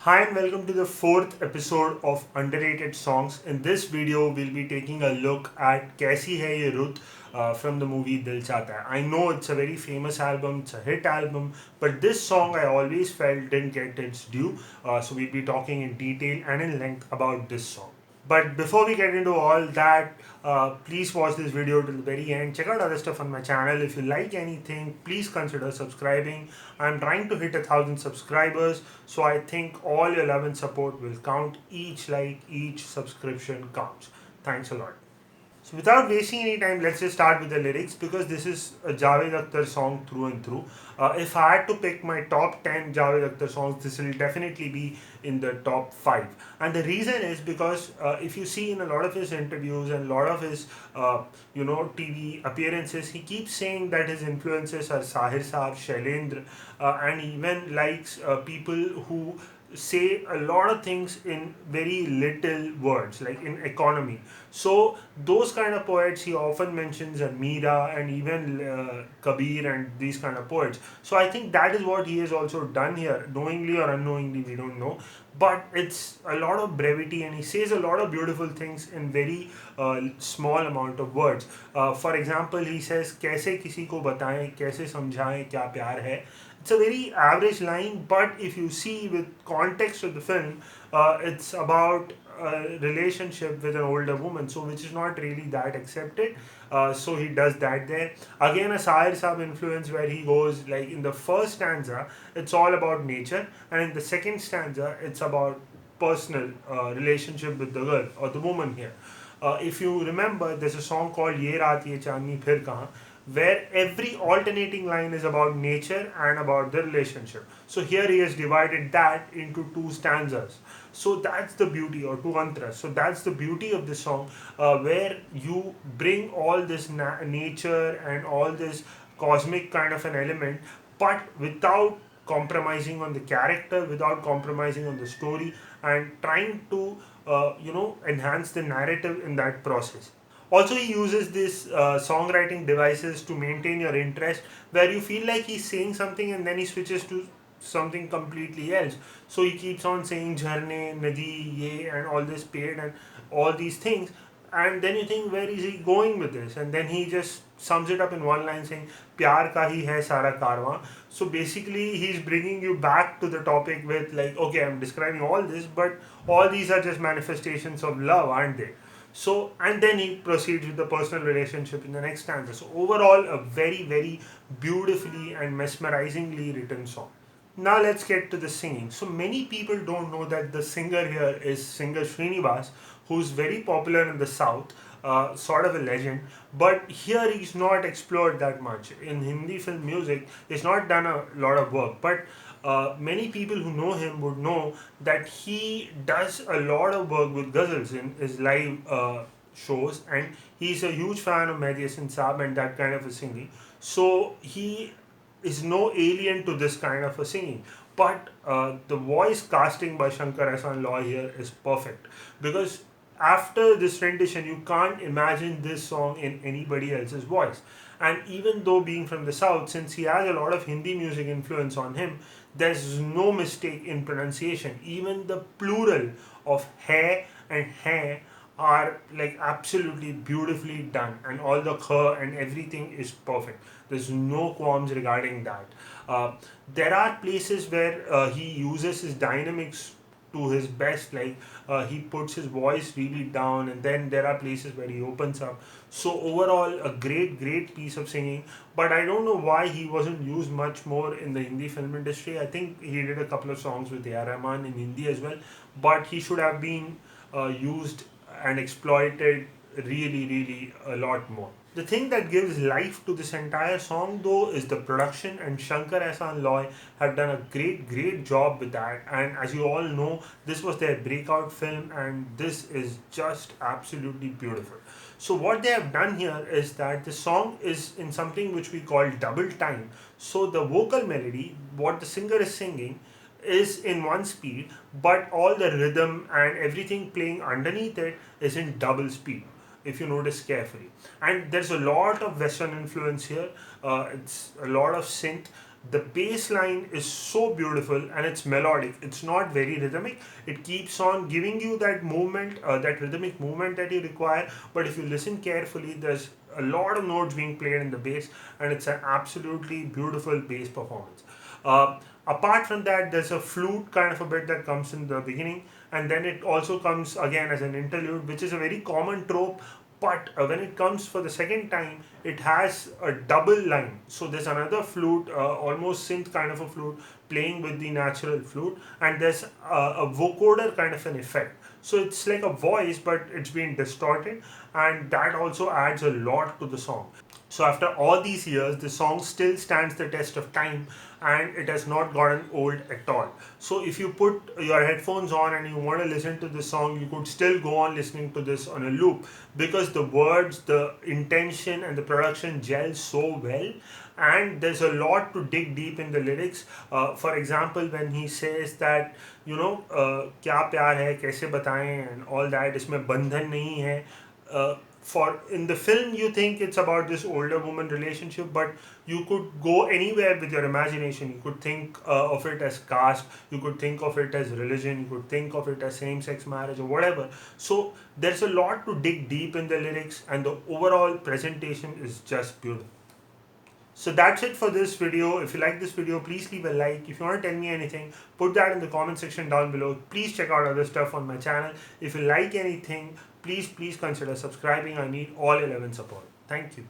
Hi and welcome to the fourth episode of Underrated Songs. In this video, we'll be taking a look at Kaisi Hai Ye Rut from the movie Dil Chahta Hai. I know it's a very famous album, it's a hit album, but this song I always felt didn't get its due. So we'll be talking in detail and in length about this song. But before we get into all that, please watch this video till the very end. Check out other stuff on my channel. If you like anything, please consider subscribing. I'm trying to hit 1,000 subscribers, so I think all your love and support will count. Each like, each subscription counts. Thanks a lot. So without wasting any time, let's just start with the lyrics because this is a Javed Akhtar song through and through. If I had to pick my top 10 Javed Akhtar songs, this will definitely be in the top 5. And the reason is because if you see in a lot of his interviews and a lot of his TV appearances, he keeps saying that his influences are Sahir Saab, Shailendra, and even likes people who say a lot of things in very little words, like in economy. So those kind of poets he often mentions, Meera and even Kabir and these kind of poets. So I think that is what he has also done here, knowingly or unknowingly, we don't know. But it's a lot of brevity and he says a lot of beautiful things in very small amount of words. For example, he says, "कैसे किसी को बताएं, कैसे समझाएं क्या प्यार है." It's a very average line, but if you see with context of the film, it's about a relationship with an older woman, so which is not really that accepted. So he does that there. Again, a Sahir Saab influence where he goes like in the first stanza, it's all about nature, and in the second stanza, it's about personal relationship with the girl or the woman here. If you remember, there's a song called "Ye Raat Ye Chandni Phir Kahan," where every alternating line is about nature and about the relationship. So here he has divided that into two stanzas. So that's the beauty, or two antras. So that's the beauty of this song, where you bring all this nature and all this cosmic kind of an element, but without compromising on the character, without compromising on the story, and trying to enhance the narrative in that process. Also, he uses these songwriting devices to maintain your interest, where you feel like he's saying something and then he switches to something completely else. So he keeps on saying jharne, nadi, ye, and all this paid and all these things. And then you think, where is he going with this? And then he just sums it up in one line saying, "Pyar ka hi hai sara karwan." So basically, he's bringing you back to the topic with like, okay, I'm describing all this, but all these are just manifestations of love, aren't they? So, and then he proceeds with the personal relationship in the next stanza. So, overall, a very, very beautifully and mesmerizingly written song. Now, let's get to the singing. So, many people don't know that the singer here is singer Srinivas, who's very popular in the south, sort of a legend. But here he's not explored that much. In Hindi film music, he's not done a lot of work. But many people who know him would know that he does a lot of work with ghazals in his live shows, and he's a huge fan of Mehdi Hasan Saab and that kind of a singing. So he is no alien to this kind of a singing. But the voice casting by Shankar Ehsaan Loy here is perfect, because after this rendition, you can't imagine this song in anybody else's voice. And even though being from the south, since he has a lot of Hindi music influence on him, there's no mistake in pronunciation. Even the plural of hai and hai are like absolutely beautifully done, and all the kh and everything is perfect. There's no qualms regarding that. Uh, there are places where he uses his dynamics to his best, like he puts his voice really down, and then there are places where he opens up. So overall, a great piece of singing. But I don't know why he wasn't used much more in the Hindi film industry. I think he did a couple of songs with A.R. Rahman in Hindi as well, but he should have been used and exploited really a lot more. The thing that gives life to this entire song though is the production, and Shankar Ehsaan Loy have done a great job with that. And as you all know, this was their breakout film, and this is just absolutely beautiful. So what they have done here is that the song is in something which we call double time. So the vocal melody, what the singer is singing, is in one speed, but all the rhythm and everything playing underneath it is in double speed, if you notice carefully. And there's a lot of Western influence here. It's a lot of synth, The bass line is so beautiful and it's melodic. It's not very rhythmic. It keeps on giving you that movement, that rhythmic movement that you require. But if you listen carefully, there's a lot of notes being played in the bass, and it's an absolutely beautiful bass performance. Apart from that, there's a flute kind of a bit that comes in the beginning, and then it also comes again as an interlude, which is a very common trope. But when it comes for the second time, it has a double line. So there's another flute, almost synth kind of a flute, playing with the natural flute, and there's a vocoder kind of an effect. So it's like a voice, but it's been distorted, and that also adds a lot to the song. So after all these years, the song still stands the test of time, and it has not gotten old at all. So if you put your headphones on and you want to listen to this song, you could still go on listening to this on a loop, because the words, the intention and the production gel so well, and there's a lot to dig deep in the lyrics. For example, when he says that, क्या प्यार है कैसे बताएं and all that, इसमें बंधन नहीं है. For in the film you think it's about this older woman relationship, but you could go anywhere with your imagination. You could think of it as caste, you could think of it as religion, you could think of it as same-sex marriage or whatever. So there's a lot to dig deep in the lyrics, and the overall presentation is just beautiful. So that's it for this video. If you like this video, please leave a like. If you want to tell me anything, put that in the comment section down below. Please check out other stuff on my channel. If you like anything, please consider subscribing. I need all 11 support. Thank you.